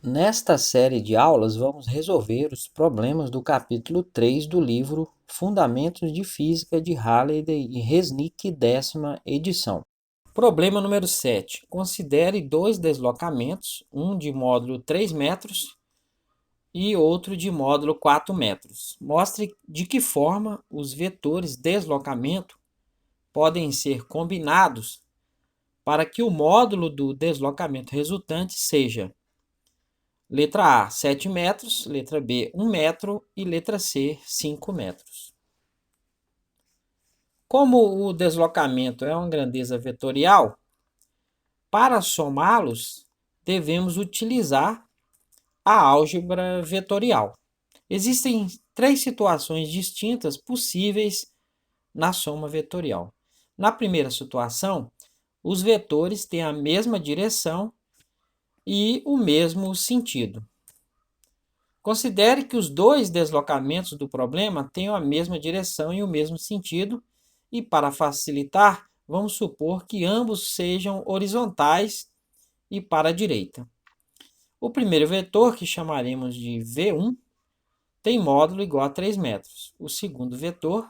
Nesta série de aulas, vamos resolver os problemas do capítulo 3 do livro Fundamentos de Física de Halliday e Resnick, 10ª edição. Problema número 7. Considere dois deslocamentos, um de módulo 3 metros e outro de módulo 4 metros. Mostre de que forma os vetores deslocamento podem ser combinados para que o módulo do deslocamento resultante seja: letra A, 7 metros, letra B, 1 metro e letra C, 5 metros. Como o deslocamento é uma grandeza vetorial, para somá-los, devemos utilizar a álgebra vetorial. Existem três situações distintas possíveis na soma vetorial. Na primeira situação, os vetores têm a mesma direção e o mesmo sentido. Considere que os dois deslocamentos do problema tenham a mesma direção e o mesmo sentido, e para facilitar, vamos supor que ambos sejam horizontais e para a direita. O primeiro vetor, que chamaremos de V1, tem módulo igual a 3 metros. O segundo vetor,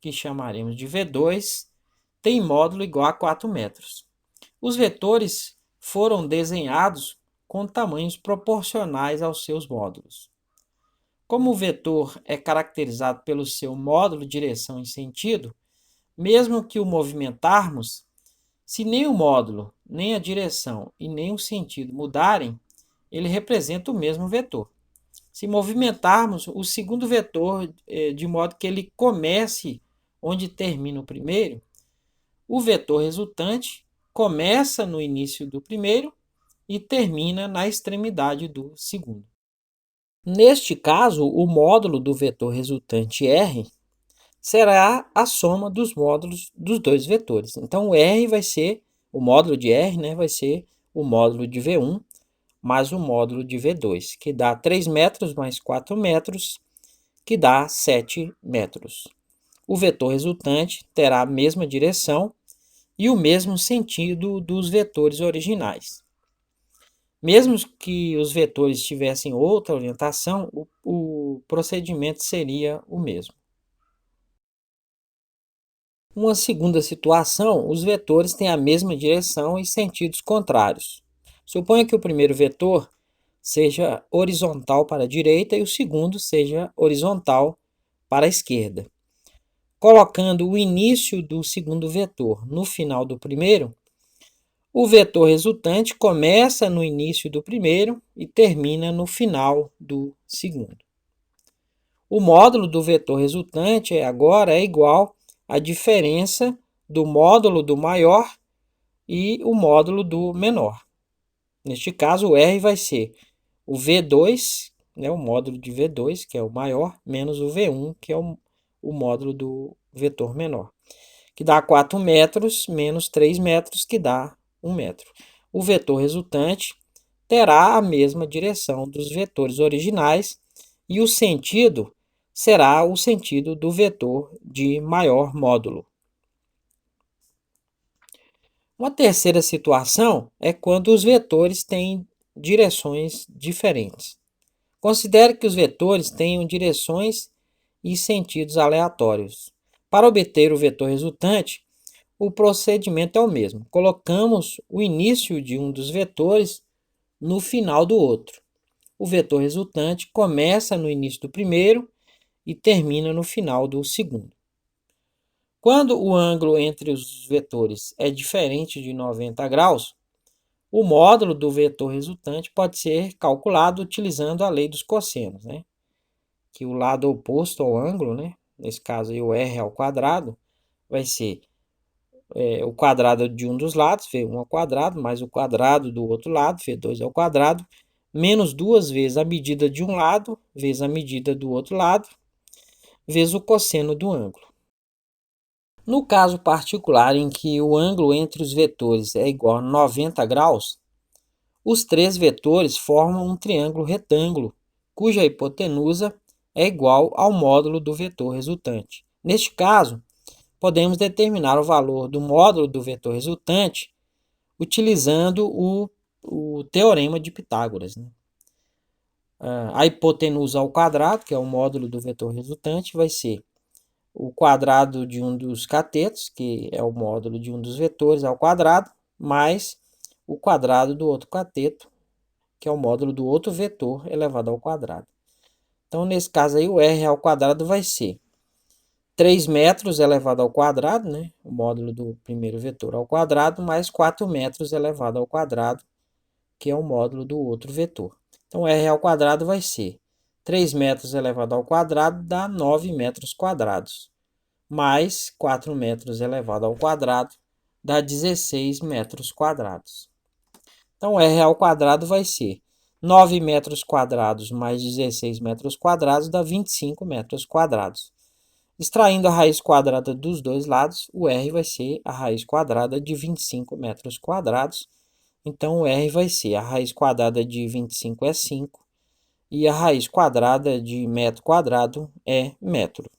que chamaremos de V2, tem módulo igual a 4 metros. Os vetores foram desenhados com tamanhos proporcionais aos seus módulos. Como o vetor é caracterizado pelo seu módulo, direção e sentido, mesmo que o movimentarmos, se nem o módulo, nem a direção e nem o sentido mudarem, ele representa o mesmo vetor. Se movimentarmos o segundo vetor de modo que ele comece onde termina o primeiro, o vetor resultante começa no início do primeiro e termina na extremidade do segundo. Neste caso, o módulo do vetor resultante R será a soma dos módulos dos dois vetores. Então, o módulo de R, né, vai ser o módulo de V1 mais o módulo de V2, que dá 3 metros mais 4 metros, que dá 7 metros. O vetor resultante terá a mesma direção e o mesmo sentido dos vetores originais. Mesmo que os vetores tivessem outra orientação, o procedimento seria o mesmo. Uma segunda situação, os vetores têm a mesma direção e sentidos contrários. Suponha que o primeiro vetor seja horizontal para a direita e o segundo seja horizontal para a esquerda. Colocando o início do segundo vetor no final do primeiro, o vetor resultante começa no início do primeiro e termina no final do segundo. O módulo do vetor resultante agora é igual à diferença do módulo do maior e o módulo do menor. Neste caso, o R vai ser o V2, né, o módulo de V2, que é o maior, menos o V1, que é o módulo do vetor menor, que dá 4 metros, menos 3 metros, que dá 1 metro. O vetor resultante terá a mesma direção dos vetores originais e o sentido será o sentido do vetor de maior módulo. Uma terceira situação é quando os vetores têm direções diferentes. Considere que os vetores tenham direções e sentidos aleatórios. Para obter o vetor resultante, o procedimento é o mesmo. Colocamos o início de um dos vetores no final do outro. O vetor resultante começa no início do primeiro e termina no final do segundo. Quando o ângulo entre os vetores é diferente de 90 graus, o módulo do vetor resultante pode ser calculado utilizando a lei dos cossenos, né? Que o lado oposto ao ângulo, né? Nesse caso aí, o R ao quadrado, vai ser o quadrado de um dos lados, V1 ao quadrado, mais o quadrado do outro lado, V2 ao quadrado, menos duas vezes a medida de um lado, vezes a medida do outro lado, vezes o cosseno do ângulo. No caso particular em que o ângulo entre os vetores é igual a 90 graus, os três vetores formam um triângulo retângulo, cuja hipotenusa é igual ao módulo do vetor resultante. Neste caso, podemos determinar o valor do módulo do vetor resultante utilizando o teorema de Pitágoras, né? A hipotenusa ao quadrado, que é o módulo do vetor resultante, vai ser o quadrado de um dos catetos, que é o módulo de um dos vetores ao quadrado, mais o quadrado do outro cateto, que é o módulo do outro vetor elevado ao quadrado. Então, nesse caso aí, o r ao quadrado vai ser 3 metros elevado ao quadrado, né? O módulo do primeiro vetor ao quadrado, mais 4 metros elevado ao quadrado, que é o módulo do outro vetor. Então, r ao quadrado vai ser 3 metros elevado ao quadrado dá 9 metros quadrados, mais 4 metros elevado ao quadrado dá 16 metros quadrados. Então, r ao quadrado vai ser 9 metros quadrados mais 16 metros quadrados dá 25 metros quadrados. Extraindo a raiz quadrada dos dois lados, o r vai ser a raiz quadrada de 25 metros quadrados. Então, o r vai ser a raiz quadrada de 25 é 5 e a raiz quadrada de metro quadrado é metro.